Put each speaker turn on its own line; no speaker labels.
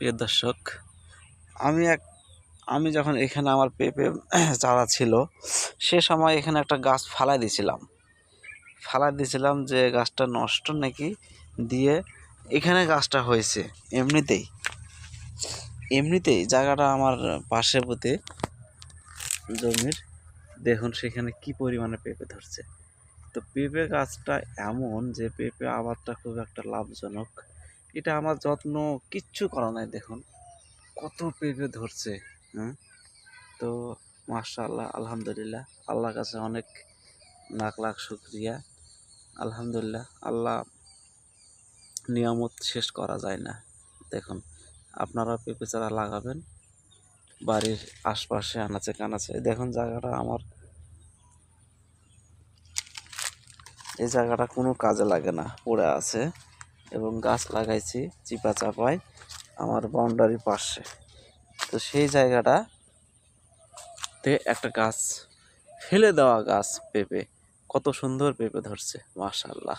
প্রিয় দর্শক, আমি এক আমি যখন এখানে আমার পেঁপে চারা ছিল, সে সময় এখানে একটা গাছ ফালাই দিয়েছিলাম যে গাছটা নষ্ট নাকি দিয়ে এখানে গাছটা হয়েছে এমনিতেই জায়গাটা আমার পার্শ্ববর্তী জমির। দেখুন সেখানে কি পরিমাণে পেঁপে ধরছে। তো পেঁপে গাছটা এমন যে পেঁপে আবাদটা খুব একটা লাভজনক। এটা আমার যত্ন কিচ্ছু করা নাই, দেখুন কত পেঁপে ধরছে। হ্যাঁ, তো মাশাআল্লাহ, আলহামদুলিল্লাহ, আল্লাহর কাছে অনেক লাখ লাখ শুকরিয়া। আলহামদুলিল্লাহ, আল্লাহ নিয়ামত শেষ করা যায় না। দেখুন, আপনারা পেঁপে চারা লাগাবেন বাড়ির আশপাশে, আনাচে কানাচে। দেখুন জায়গাটা আমার, এই জায়গাটা কোনো কাজে লাগে না, পড়ে আছে। এবং গাছ লাগাইছি চিপা চাপায় আমার বাউন্ডারির পাশে। তো সেই জায়গাটাতে একটা গাছ, ফেলে দেওয়া গাছ পেঁপে, কত সুন্দর পেঁপে ধরছে, মাশাআল্লাহ।